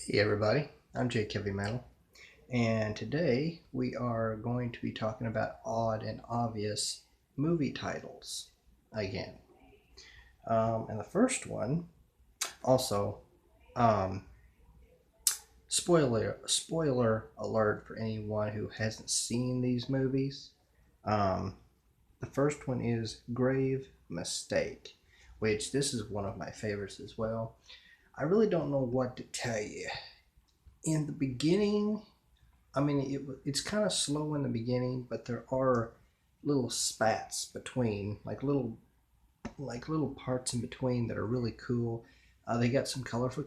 Hey everybody, I'm Jake Heavy Metal, and today we are going to be talking about odd and obvious movie titles again. And the first one, also, um, spoiler alert for anyone who hasn't seen these movies. Um, the first one is Grave Mistake, which this is one of my favorites as well. I really don't know what to tell you. In the beginning, I mean, it's kind of slow in the beginning, but there are little spats between, like little parts in between that are really cool. They got some colorful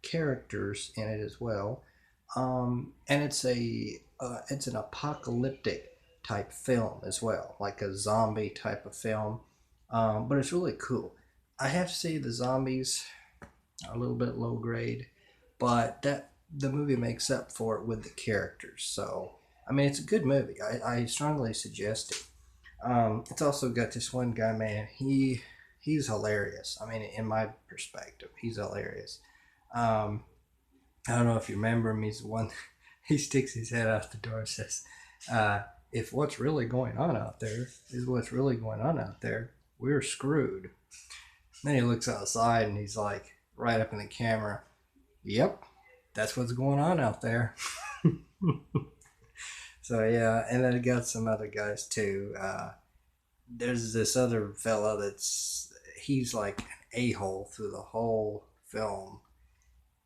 characters in it as well, and it's an apocalyptic type film as well, like a zombie type of film. But it's really cool. I have to say the zombies are a little bit low grade, but that the movie makes up for it with the characters. So I mean, it's a good movie. I strongly suggest it. It's also got this one guy, man. He's hilarious. I mean, in my perspective, he's hilarious. Um, I don't know if you remember him. He's the one. He sticks his head out the door and says, "If what's really going on out there is what's really going on out there, we're screwed." Then he looks outside and he's like, right up in the camera, "Yep, that's what's going on out there." So yeah, and then I got some other guys too. There's this other fella he's like an a-hole through the whole film,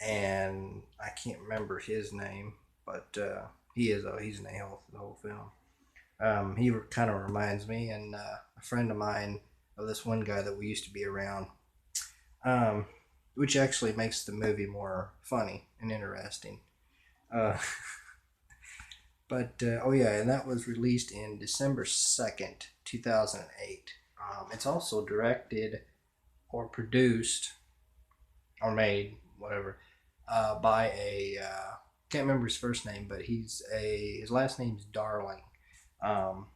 and I can't remember his name, but he's an a-hole through the whole film. He kind of reminds me, and a friend of mine, of this one guy that we used to be around, um, which actually makes the movie more funny and interesting. Uh, but oh yeah, and that was released in December 2nd, 2008. It's also directed or produced or made, whatever, by a can't remember his first name, but his last name's Darling, um,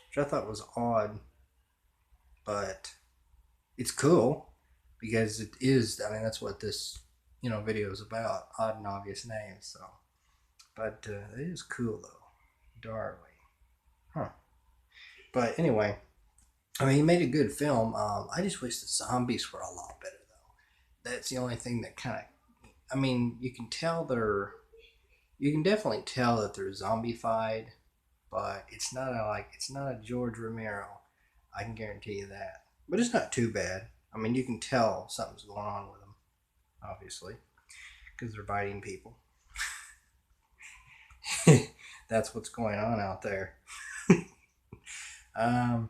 which I thought was odd, but it's cool because it is. I mean, that's what this video is about: odd and obvious names. So, but it is cool though, Darling, huh? But anyway, I mean, he made a good film. I just wish the zombies were a lot better though. That's the only thing that kind of. I mean, you can definitely tell that they're zombified, but it's not a George Romero. I can guarantee you that. But it's not too bad. I mean, you can tell something's going on with them, obviously, because they're biting people. That's what's going on out there. And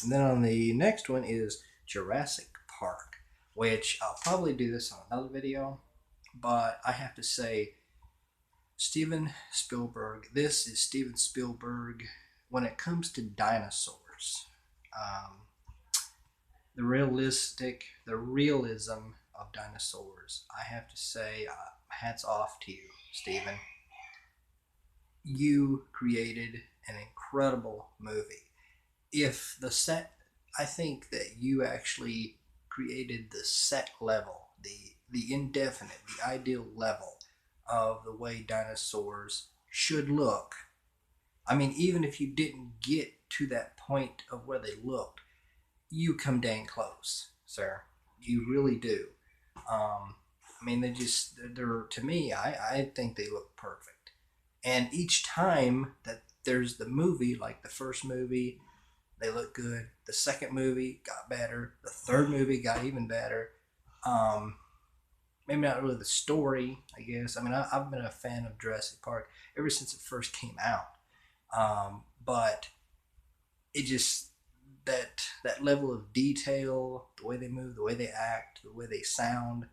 then on the next one is Jurassic Park, which I'll probably do this on another video, but I have to say, Steven Spielberg, this is Steven Spielberg when it comes to dinosaurs. Um, the realism of dinosaurs, I have to say, hats off to you, Steven. You created an incredible movie. If the set, I think that you actually created the set level, the indefinite, the ideal level of the way dinosaurs should look. I mean, even if you didn't get to that point of where they looked, you come dang close, sir. You really do. I mean, they're to me, I think they look perfect. And each time that there's the movie, like the first movie, they look good. The second movie got better. The third movie got even better. Um, Maybe not really the story, I guess. I mean, I've been a fan of Jurassic Park ever since it first came out. But it just that level of detail, the way they move, the way they act, the way they sound,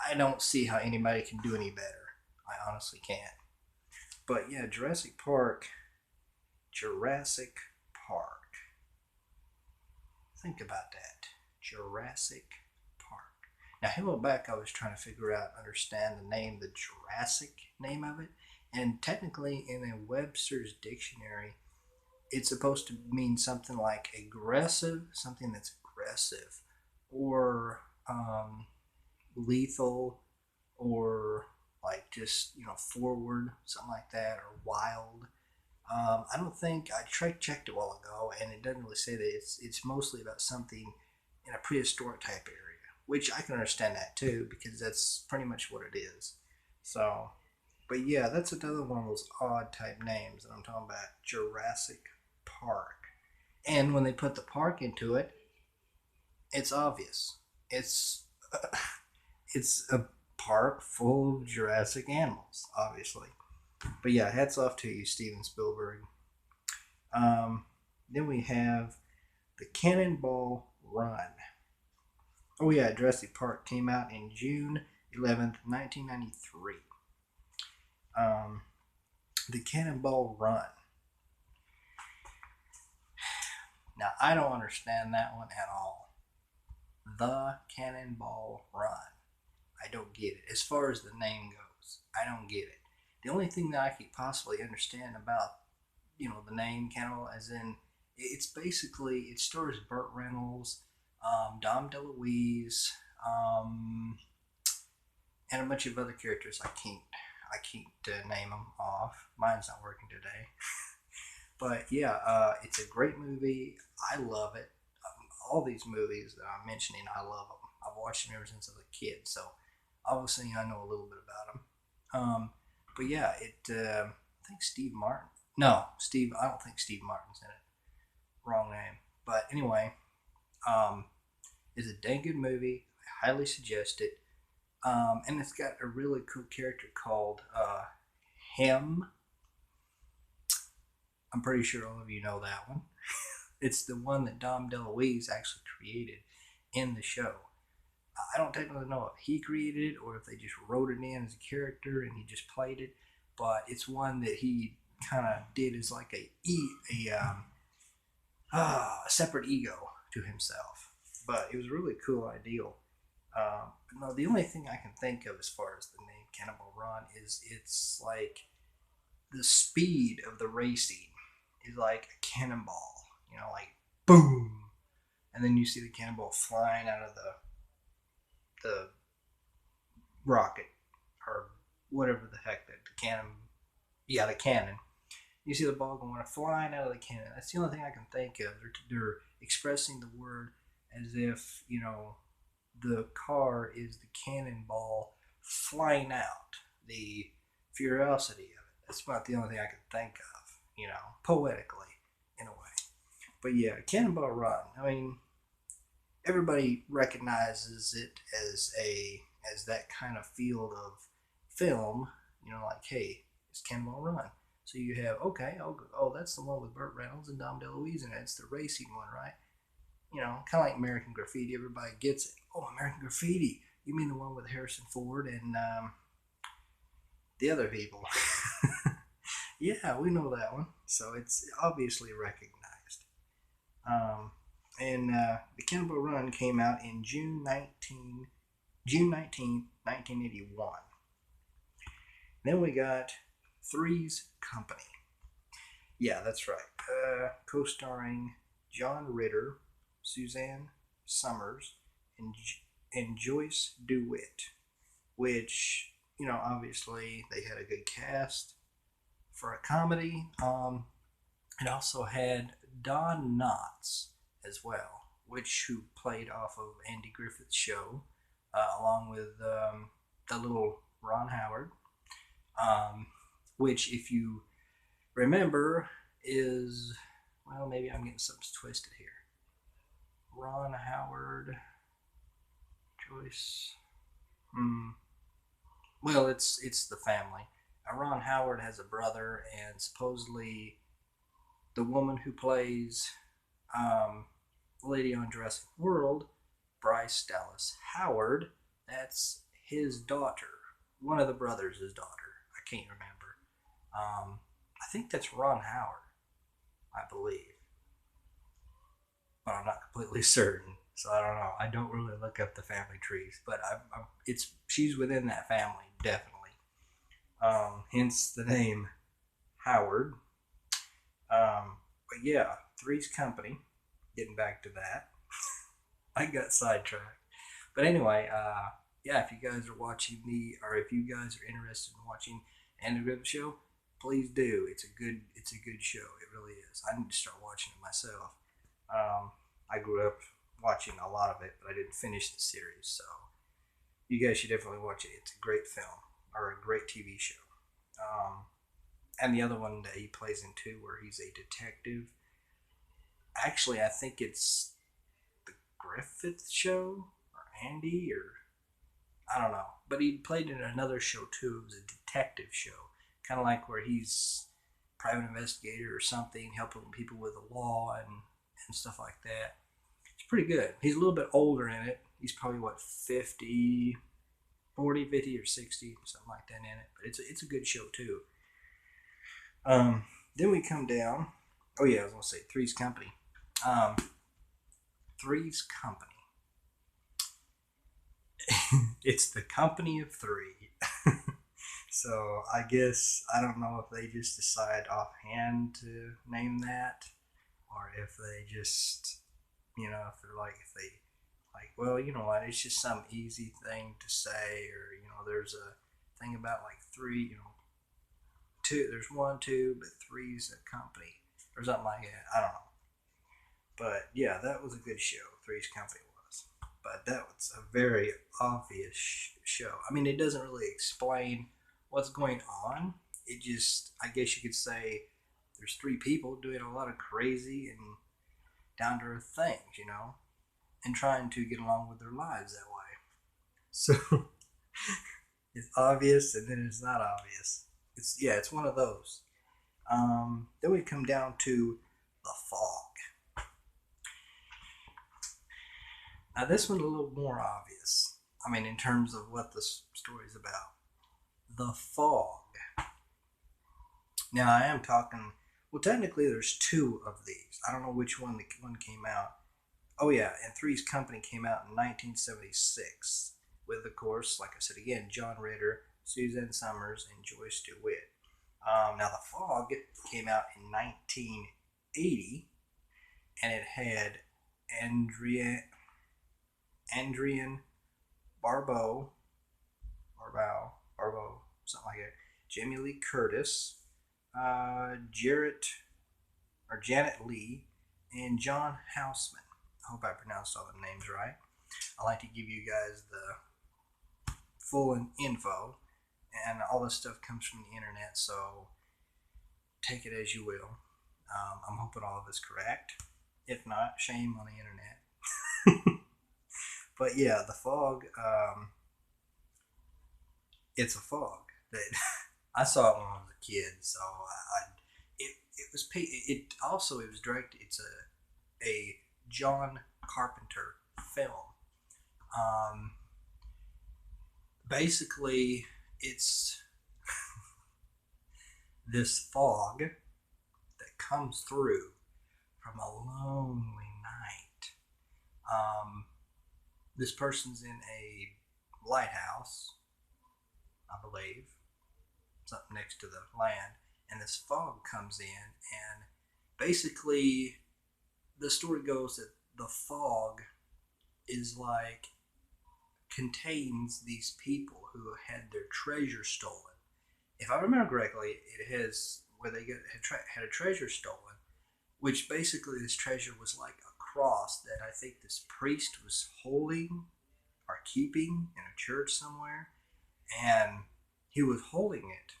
I don't see how anybody can do any better. I honestly can't. But yeah, Jurassic Park. Think about that. Jurassic Park. Now, a while back, I was trying to understand the name, the Jurassic name of it. And technically, in a Webster's dictionary, it's supposed to mean something like aggressive, something that's aggressive, or lethal or like just forward, something like that, or wild. I don't think I checked it a while ago, and it doesn't really say that. It's mostly about something in a prehistoric type area, which I can understand that too because that's pretty much what it is. So, but yeah, that's another one of those odd type names that I'm talking about. Jurassic Park, and when they put the park into it, it's obvious. It's it's a park full of Jurassic animals, obviously. But yeah, hats off to you, Steven Spielberg. Um, then we have the Cannonball Run. Oh yeah, Jurassic Park came out in June 11th, 1993. Um, the Cannonball Run. Now I don't understand that one at all. The Cannonball Run. I don't get it. As far as the name goes, I don't get it. The only thing that I could possibly understand about the name Cannibal, as in it's basically it stars Burt Reynolds, Dom DeLuise, um, and a bunch of other characters. I can't name them off. Mine's not working today. But yeah, it's a great movie. I love it. All these movies that I'm mentioning, I love them. I've watched them ever since I was a kid, so obviously I know a little bit about them. But yeah, I think Steve Martin. No, Steve. I don't think Steve Martin's in it. Wrong name. But anyway, um, it's a dang good movie. I highly suggest it. And it's got a really cool character called Him. I'm pretty sure all of you know that one. It's the one that Dom DeLuise actually created in the show. I don't technically know if he created it or if they just wrote it in as a character and he just played it, but it's one that he kind of did as like a separate ego to himself. But it was a really cool idea. No, the only thing I can think of as far as the name Cannibal Run is it's like the speed of the racing is like a cannonball, like boom, and then you see the cannonball flying out of the rocket or whatever the heck that the cannon, yeah, the cannon. You see the ball going flying out of the cannon. That's the only thing I can think of. They're expressing the word as if the car is the cannonball flying out. The ferocity of it. That's about the only thing I can think of. Poetically in a way. But yeah, Cannonball Run. I mean, everybody recognizes it as that kind of field of film. Like hey, it's Cannonball Run. So you have okay, oh that's the one with Burt Reynolds and Dom DeLuise, and it's the racing one, right? Kind of like American Graffiti. Everybody gets it. Oh, American Graffiti. You mean the one with Harrison Ford and the other people? Yeah, we know that one. So it's obviously recognized. Um, and the Cannonball Run came out in June 19th, 1981. Then we got Three's Company. Yeah, that's right. Co-starring John Ritter, Suzanne Summers, and Joyce DeWitt, which, obviously they had a good cast for a comedy. It also had Don Knotts as well, who played off of Andy Griffith's show, along with the little Ron Howard, which, if you remember, is, well, maybe I'm getting something twisted here. Ron Howard, Joyce. Well, it's the family. Ron Howard has a brother, and supposedly the woman who plays the lady on Jurassic World, Bryce Dallas Howard, that's his daughter. One of the brothers' daughter. I can't remember. I think that's Ron Howard, I believe, but I'm not completely certain. So I don't know. I don't really look up the family trees, but she's within that family definitely. Hence the name Howard. But yeah, Three's Company. Getting back to that, I got sidetracked. But anyway, yeah, if you guys are watching or if you guys are interested in watching Andy Griffith Show, please do. It's a good show. It really is. I need to start watching it myself. I grew up watching a lot of it, but I didn't finish the series, so you guys should definitely watch it. It's a great film or a great TV show. Um, and the other one that he plays in too, where he's a detective. Actually, I think it's the Griffith Show or Andy or I don't know. But he played in another show too. It was a detective show, kind of like where he's private investigator or something, helping people with the law and stuff like that. It's pretty good. He's a little bit older in it. He's probably what 50, 40, 50 or 60, something like that in it. But it's a good show too. Then we come down. Oh yeah, I was gonna say Three's Company. Um, Three's Company. It's the company of three. So I guess I don't know if they just decide offhand to name that, or if they just, if they're like, if they like, well, you know what, it's just some easy thing to say, or there's a thing about like three, two, there's one, two, but three's a company, or something like that. I don't know. But yeah, that was a good show. Three's Company was. But that was a very obvious show. I mean, it doesn't really explain what's going on. It just, I guess you could say, there's three people doing a lot of crazy and down to earth things, and trying to get along with their lives that way. So it's obvious and then it's not obvious. It's one of those. Then we come down to the fog. Now this one's a little more obvious. I mean, in terms of what the story's about. The fog. Now I am talking. Well, technically, there's two of these. I don't know which one came out. Oh yeah, and Three's Company came out in 1976 with, of course, like I said again, John Ritter, Suzanne Summers, and Joyce DeWitt. Now the Fog came out in 1980, and it had Adrian Barbeau, something like that. Jamie Lee Curtis, Janet Leigh, and John Houseman. I hope I pronounced all the names right. I like to give you guys the full info, and all this stuff comes from the internet, so take it as you will. I'm hoping all of it's correct. If not, shame on the internet. But yeah, the fog. It's a fog that I saw it when I was a kid, so it also it was directed. It's a John Carpenter film. Um, Basically, it's this fog that comes through from a lonely night. This person's in a lighthouse, I believe, something next to the land, and this fog comes in, and basically the story goes that the fog is like contains these people who had their treasure stolen. If I remember correctly, it has where they had a treasure stolen, which basically this treasure was like a cross that I think this priest was holding or keeping in a church somewhere, and he was holding it.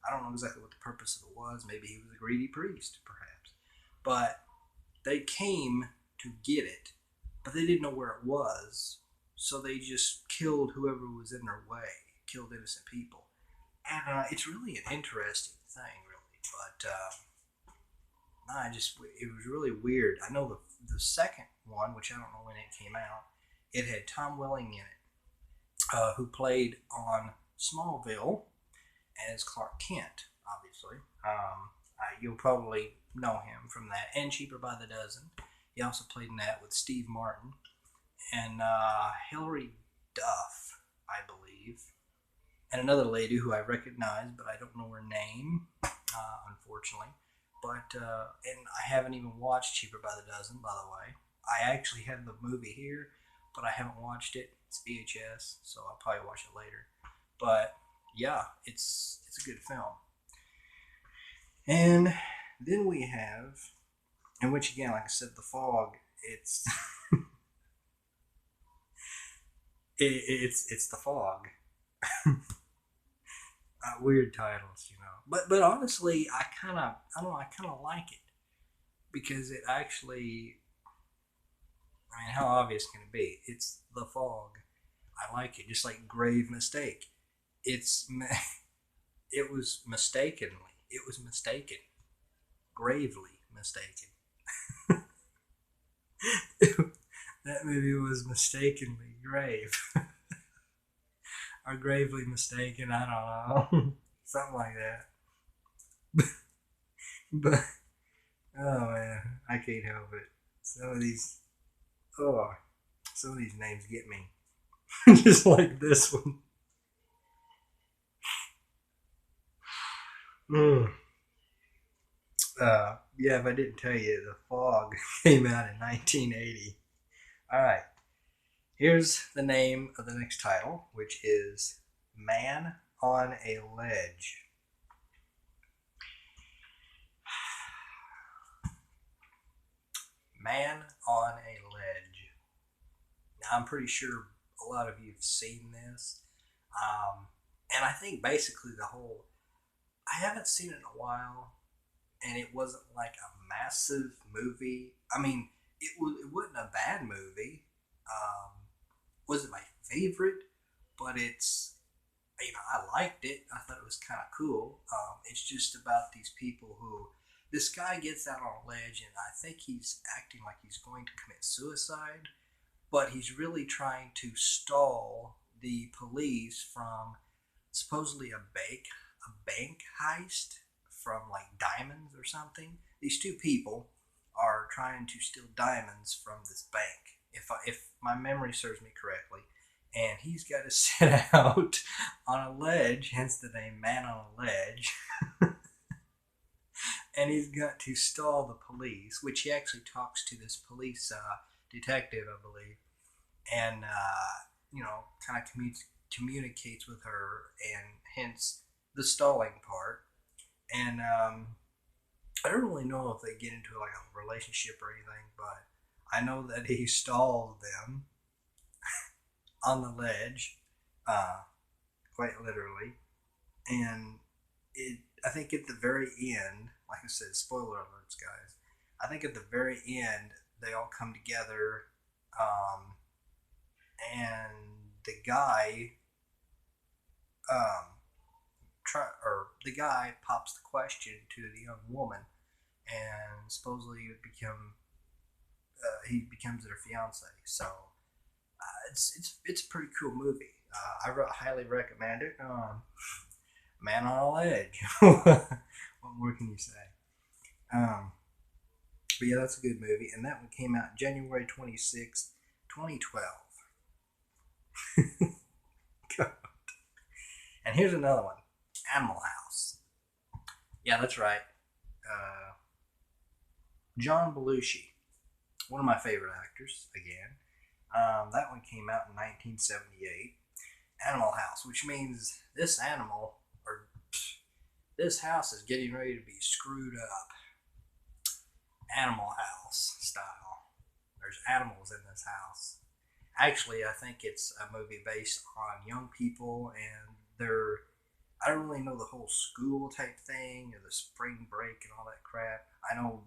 I don't know exactly what the purpose of it was. Maybe he was a greedy priest, perhaps. But they came to get it, but they didn't know where it was, so they just killed whoever was in their way, killed innocent people. And it's really an interesting thing, really. But it was really weird. I know the second one, which I don't know when it came out, it had Tom Welling in it, who played on Smallville as Clark Kent, obviously. You'll probably know him from that, and Cheaper by the Dozen. He also played in that with Steve Martin and Hilary Duff, I believe, and another lady who I recognize, but I don't know her name, unfortunately. But and I haven't even watched Cheaper by the Dozen, by the way. I actually have the movie here, but I haven't watched it. It's VHS, so I'll probably watch it later. But yeah, it's a good film. And then we have, in which again, like I said, The Fog. It's it's The Fog. Weird titles, you know. But honestly, I don't know, I kind of like it because it actually, I mean, how obvious can it be? It's The Fog. I like it, just like Grave Mistake. It's it was mistakenly, it was mistaken, gravely mistaken. That movie was mistakenly grave, or gravely mistaken. I don't know, something like that. But oh man, I can't help it. Some of these, oh, some of these names get me. Just like this one. Mm. Yeah, if I didn't tell you, The Fog came out in 1980. All right, here's the name of the next title, which is Man on a Ledge. Man on a Ledge. Now, I'm pretty sure a lot of you have seen this. And I think basically the whole, I haven't seen it in a while, and it wasn't like a massive movie. I mean, it wasn't a bad movie. Um, wasn't my favorite, but it's, you know, I liked it. I thought it was kind of cool. It's just about these people who, this guy gets out on a ledge, and I think he's acting like he's going to commit suicide, but he's really trying to stall the police from supposedly a bank heist from like diamonds or something. These two people are trying to steal diamonds from this bank, if my memory serves me correctly. And he's got to sit out on a ledge, hence the name Man on a Ledge. And he's got to stall the police, which he actually talks to this police detective, I believe, and you know, kind of communicates with her, and hence the stalling part. And I don't really know if they get into like a relationship or anything, but I know that he stalled them on the ledge, uh, quite literally. And I think at the very end, like I said, spoiler alerts, guys. I think at the very end, they all come together, um, and the guy, um, the guy pops the question to the young woman, and supposedly he becomes their fiance. So it's a pretty cool movie. Highly recommend it. Man on a Ledge. What more can you say? Um, but yeah, that's a good movie, and that one came out January 26th, 2012. And here's another one, Animal House. Yeah, that's right. Uh, John Belushi, one of my favorite actors, again. That one came out in 1978. Animal House, which means this animal, or this house is getting ready to be screwed up. Animal House style. There's animals in this house. Actually, I think it's a movie based on young people and their, I don't really know the whole school type thing or the spring break and all that crap. I know,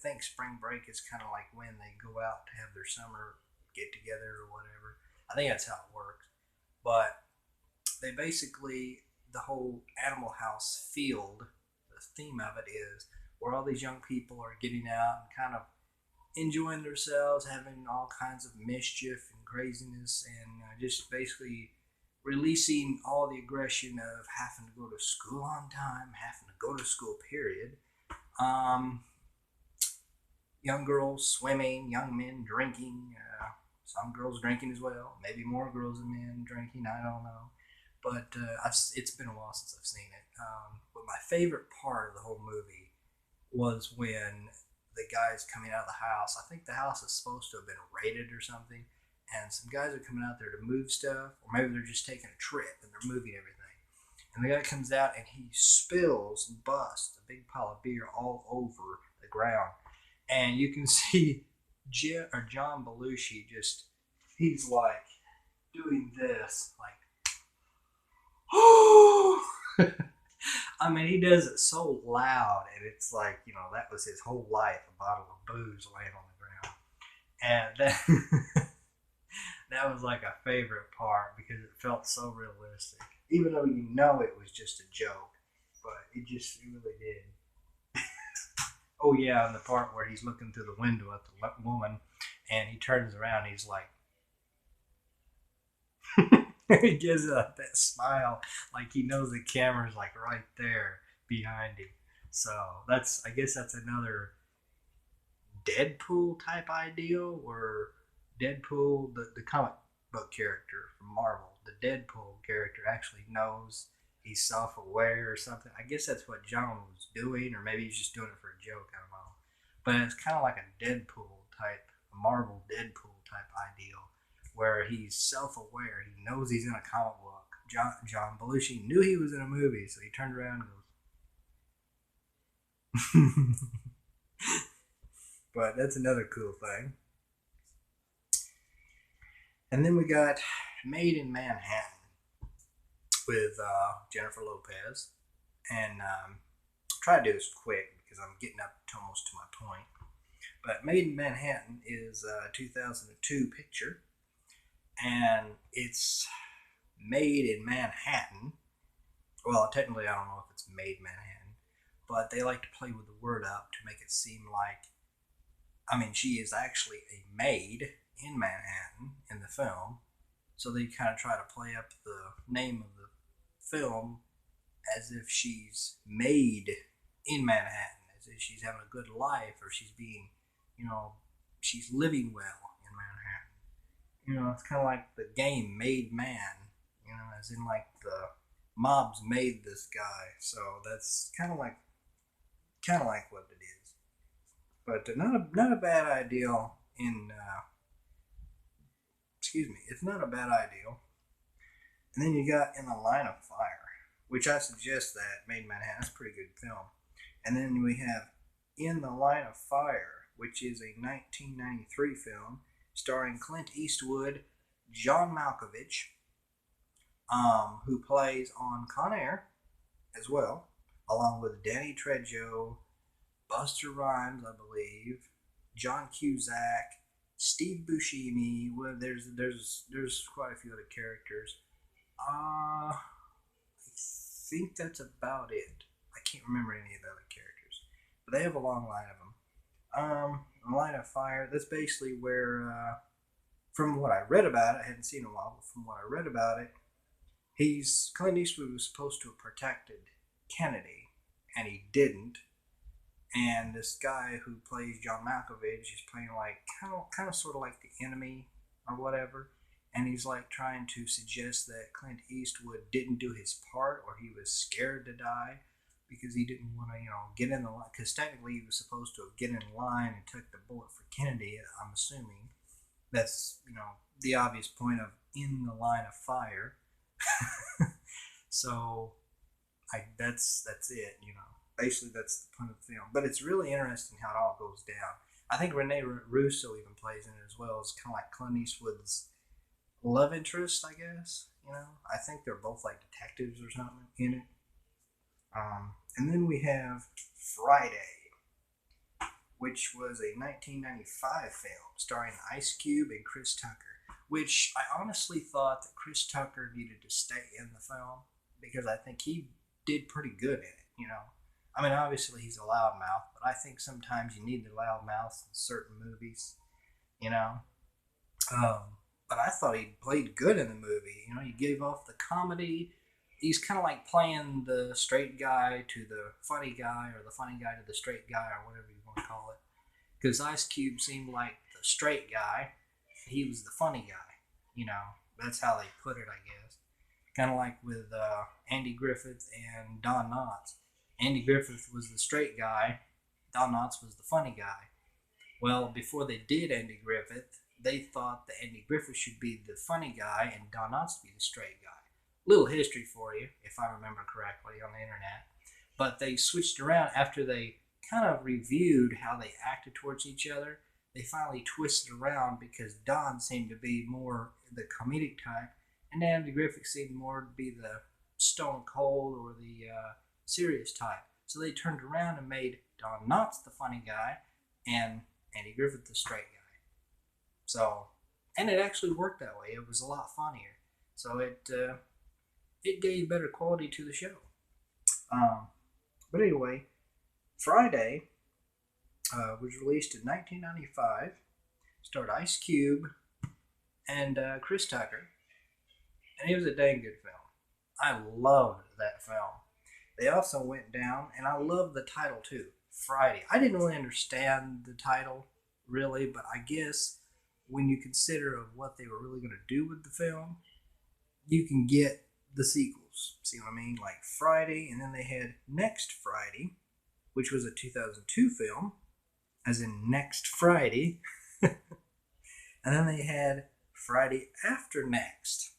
think spring break is kind of like when they go out to have their summer get together or whatever. I think that's how it works. But they basically, the whole Animal House field, the theme of it is where all these young people are getting out and kind of enjoying themselves, having all kinds of mischief and craziness, and just basically releasing all the aggression of having to go to school on time, having to go to school, period. Um, Young girls swimming, young men drinking, some girls drinking as well, maybe more girls than men drinking, I don't know. But it's been a while since I've seen it. But my favorite part of the whole movie was when the guy's coming out of the house. I think the house is supposed to have been raided or something, and some guys are coming out there to move stuff, or maybe they're just taking a trip and they're moving everything. And the guy comes out and he spills and busts a big pile of beer all over the ground. And you can see John Belushi he's like doing this, like, oh! I mean, he does it so loud, and it's like, that was his whole life, a bottle of booze laying on the ground. And that, that was like a favorite part because it felt so realistic. Even though it was just a joke, but it really did. Oh yeah, and the part where he's looking through the window at the woman, and he turns around, and he's like, he gives that smile, like he knows the camera's like right there behind him. So I guess that's another Deadpool type ideal, where Deadpool, the comic book character from Marvel, the Deadpool character actually knows he's self-aware or something. I guess that's what John was doing, or maybe he's just doing it for a joke. I don't know. But it's kind of like a Deadpool type, a Marvel Deadpool type ideal, where he's self-aware. He knows he's in a comic book. John Belushi knew he was in a movie, so he turned around and goes. But that's another cool thing. And then we got Made in Manhattan with Jennifer Lopez. And try to do this quick because I'm getting up to almost to my point. But Made in Manhattan is a 2002 picture. And it's made in Manhattan. Well, technically, I don't know if it's made Manhattan. But they like to play with the word up to make it seem like, she is actually a maid in Manhattan in the film. So they kind of try to play up the name of the film as if she's made in Manhattan, as if she's having a good life, or she's being, she's living well in Manhattan. It's kind of like the game Made Man, as in like the mobs made this guy. So that's kind of like what it is. But not a bad ideal in, it's not a bad ideal. And then you got In the Line of Fire, which I suggest that Made in Manhattan. That's a pretty good film. And then we have In the Line of Fire, which is a 1993 film starring Clint Eastwood, John Malkovich, who plays on Con Air as well, along with Danny Trejo, Buster Rhymes, I believe, John Cusack, Steve Buscemi. Well, there's quite a few other characters. I think that's about it. I can't remember any of the other characters, but they have a long line of them. Line of Fire. That's basically where, from what I read about it, I hadn't seen it in a while, but from what I read about it, Clint Eastwood was supposed to have protected Kennedy, and he didn't. And this guy who plays John Malkovich is playing like kind of sort of like the enemy or whatever. And he's like trying to suggest that Clint Eastwood didn't do his part, or he was scared to die because he didn't want to, get in the line. Because technically he was supposed to get in line and took the bullet for Kennedy, I'm assuming. That's, the obvious point of In the Line of Fire. So that's it, Basically, that's the point of the film. But it's really interesting how it all goes down. I think Rene Russo even plays in it as well. It's kind of like Clint Eastwood's love interest, I guess. I think they're both like detectives or something in it. And then we have Friday, which was a 1995 film starring Ice Cube and Chris Tucker, which I honestly thought that Chris Tucker needed to stay in the film because I think he did pretty good in it, obviously he's a loudmouth, but I think sometimes you need the loudmouths in certain movies, But I thought he played good in the movie. He gave off the comedy. He's kind of like playing the straight guy to the funny guy, or the funny guy to the straight guy, or whatever you want to call it. Because Ice Cube seemed like the straight guy. He was the funny guy. That's how they put it, I guess. Kind of like with Andy Griffith and Don Knotts. Andy Griffith was the straight guy. Don Knotts was the funny guy. Well, before they did Andy Griffith, they thought that Andy Griffith should be the funny guy and Don Knotts be the straight guy. Little history for you, if I remember correctly, on the internet. But they switched around after they kind of reviewed how they acted towards each other. They finally twisted around because Don seemed to be more the comedic type, and Andy Griffith seemed more to be the stone cold or the serious type. So they turned around and made Don Knotts the funny guy and Andy Griffith the straight guy. So, and it actually worked that way. It was a lot funnier. So it gave better quality to the show. But anyway, Friday was released in 1995. Starred Ice Cube and Chris Tucker, and it was a dang good film. I loved that film. They also went down, and I love the title too, Friday. I didn't really understand the title, really, but I guess when you consider of what they were really going to do with the film, you can get the sequels. See what I mean? Like Friday, and then they had Next Friday, which was a 2002 film, as in Next Friday. And then they had Friday After Next.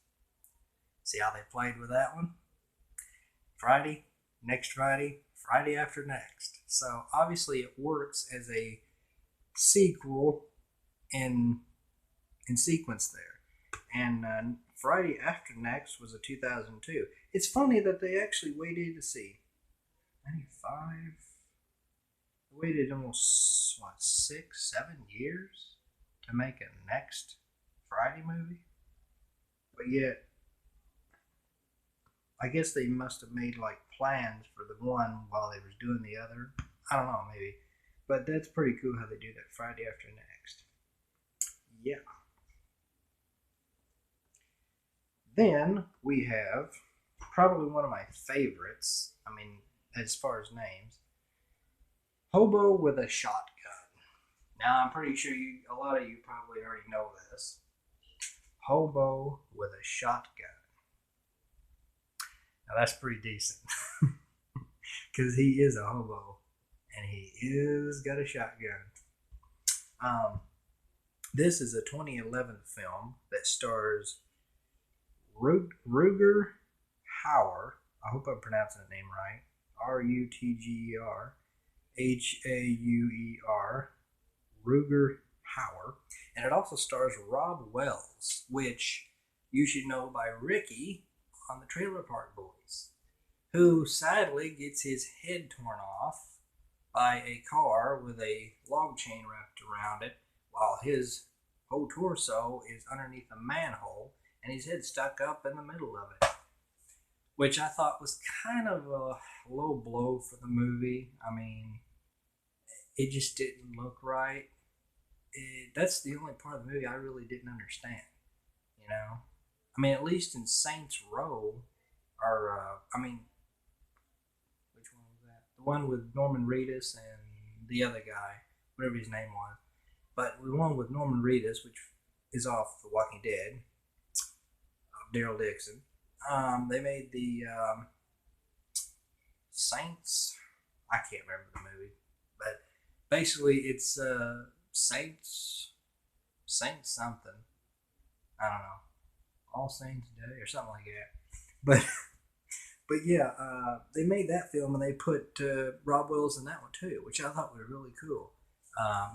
See how they played with that one? Friday, Next Friday, Friday After Next. So obviously it works as a sequel in sequence there. And Friday After Next was a 2002. It's funny that they actually waited to see 95. They waited almost 6-7 years to make a Next Friday movie. But yet, I guess they must have made like plans for the one while they was doing the other. I don't know, maybe. But that's pretty cool how they do that, Friday After Next. Yeah. Then we have probably one of my favorites, I mean, as far as names, Hobo with a Shotgun. Now, I'm pretty sure a lot of you probably already know this. Hobo with a Shotgun. Now, that's pretty decent. Because he is a hobo. And he is got a shotgun. This is a 2011 film that stars Rutger Hauer. I hope I'm pronouncing the name right. Rutger Hauer. Rutger Hauer. And it also stars Rob Wells, which you should know by Ricky on the Trailer Park Boys, who sadly gets his head torn off by a car with a log chain wrapped around it while his whole torso is underneath a manhole and his head stuck up in the middle of it, which I thought was kind of a low blow for the movie. I mean, it just didn't look right. That's the only part of the movie I really didn't understand, you know? I mean, at least in Saints Row, or, which one was that? The one with Norman Reedus and the other guy, whatever his name was. But the one with Norman Reedus, which is off The Walking Dead, Daryl Dixon, they made the Saints. I can't remember the movie, but basically it's Saints something. I don't know. All Saints Day or something like that. But yeah, they made that film and they put Rob Wells in that one too, which I thought was really cool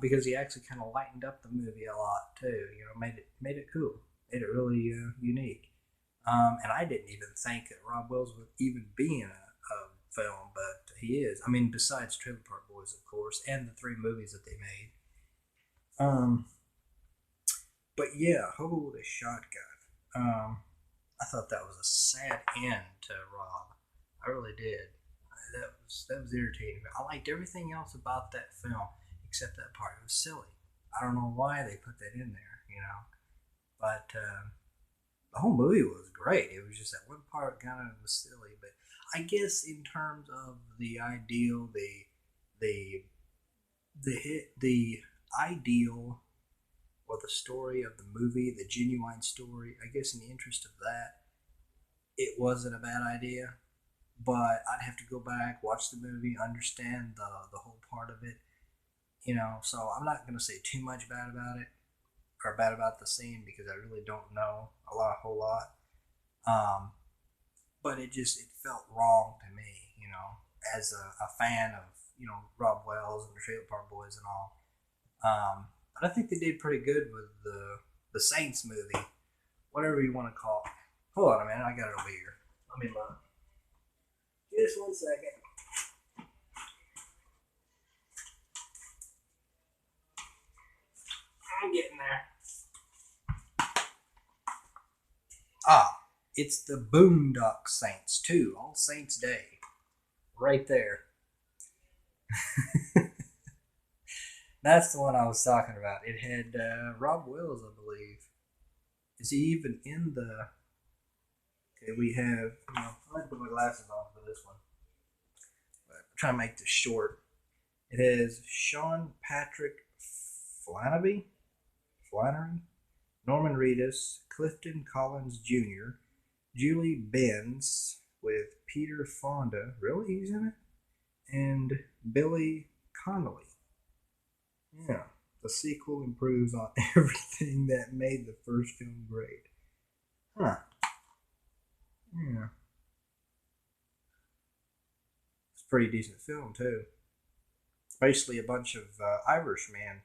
because he actually kind of lightened up the movie a lot too. You know, made it cool, made it really unique. And I didn't even think that Rob Wells would even be in a film, but he is. I mean, besides Trailer Park Boys, of course, and the 3 movies that they made. But yeah, Hobo with a Shotgun. I thought that was a sad end to Rob. I really did. That was irritating. I liked everything else about that film except that part. It was silly. I don't know why they put that in there, you know. But the whole movie was great. It was just that one part kind of was silly. But I guess in terms of the ideal, the ideal, or the story of the movie, the genuine story, I guess in the interest of that, it wasn't a bad idea. But I'd have to go back, watch the movie, understand the whole part of it, you know. So I'm not going to say too much bad about it. or bad about the scene because I really don't know a whole lot. But it felt wrong to me, as a fan of Rob Wells and the Trailer Park Boys and all. But I think they did pretty good with the Saints movie, whatever you want to call it. Hold on a minute, I got it over here. Let me look. Just 1 second. I'm getting there. It's the Boondock Saints 2, All Saints Day. Right there. That's the one I was talking about. It had Rob Wells, I believe. Is he even in the... Okay, we have... I like to put my glasses on for this one. But I'm trying to make this short. It has Sean Patrick Flannery, Norman Reedus, Clifton Collins Jr., Julie Benz with Peter Fonda. Really? He's in it? And Billy Connolly. Yeah. The sequel improves on everything that made the first film great. Huh. Yeah. It's a pretty decent film, too. Basically a bunch of Irishmen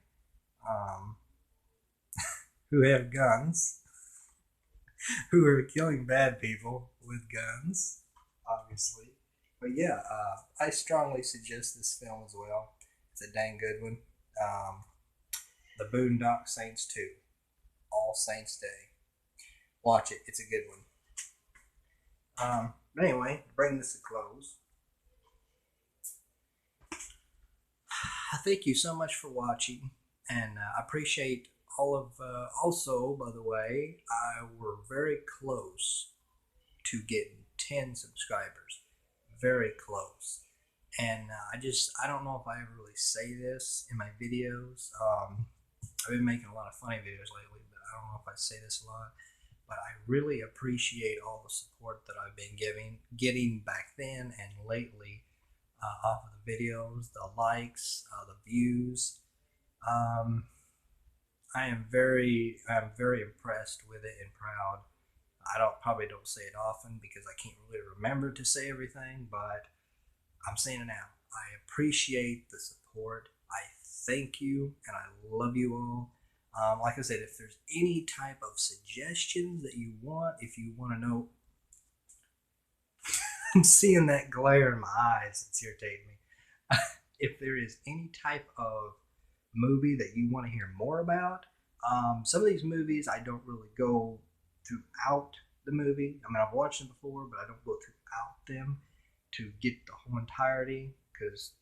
who have guns, who are killing bad people with guns, obviously. But yeah, I strongly suggest this film as well. It's a dang good one. The Boondock Saints 2, All Saints Day. Watch it. It's a good one. But anyway, bring this to close. I thank you so much for watching, and I appreciate all of. Also, by the way, we're very close to getting 10 subscribers. Very close. And I don't know if I ever really say this in my videos. I've been making a lot of funny videos lately, but I don't know if I say this a lot. But I really appreciate all the support that I've been getting back then and lately off of the videos, the likes, the views. I'm very impressed with it and proud. I probably don't say it often because I can't really remember to say everything, but I'm saying it now. I appreciate the support. I thank you, and I love you all. Like I said, if there's any type of suggestions that you want, if you want to know, I'm seeing that glare in my eyes. It's irritating me. If there is any type of movie that you want to hear more about, some of these movies I don't really go throughout the movie. I mean, I've watched them before, but I don't go throughout them to get the whole entirety because,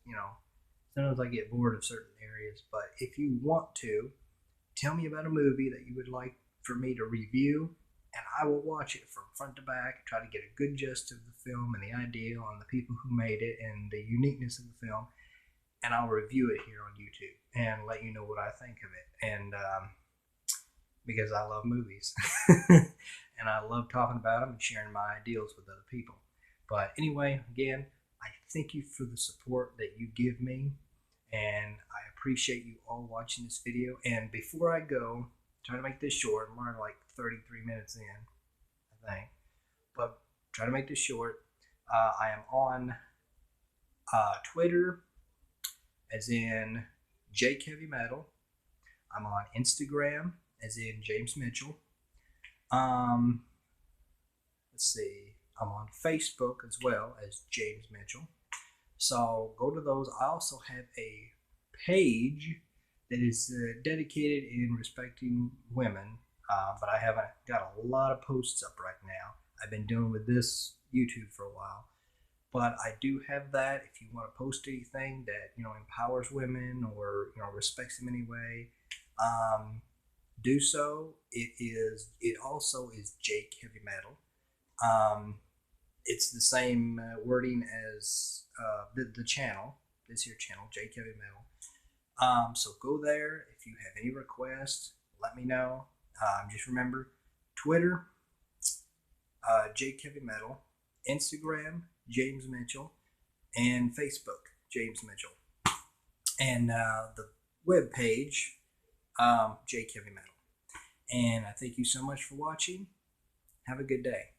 sometimes I get bored of certain areas. But if you want to, tell me about a movie that you would like for me to review, and I will watch it from front to back, try to get a good gist of the film and the idea on the people who made it and the uniqueness of the film, and I'll review it here on YouTube and let you know what I think of it. And because I love movies and I love talking about them and sharing my ideals with other people. But anyway, again, I thank you for the support that you give me, and I appreciate you all watching this video. And before I go, try to make this short. I'm already like 33 minutes in, I think. But try to make this short. I am on Twitter, as in Jake Heavy Metal. I'm on Instagram, as in James Mitchell. Let's see. I'm on Facebook as well as James Mitchell. So go to those. I also have a page that is dedicated in respecting women, but I haven't got a lot of posts up right now. I've been dealing with this YouTube for a while, but I do have that. If you want to post anything that empowers women or respects them anyway, do so. It also is Jake Heavy Metal. It's the same wording as the channel, this here channel, Jake Heavy Metal. So go there. If you have any requests, let me know. Just remember, Twitter, Jake Heavy Metal, Instagram, James Mitchell, and Facebook, James Mitchell. And the web page, Jake Heavy Metal. And I thank you so much for watching. Have a good day.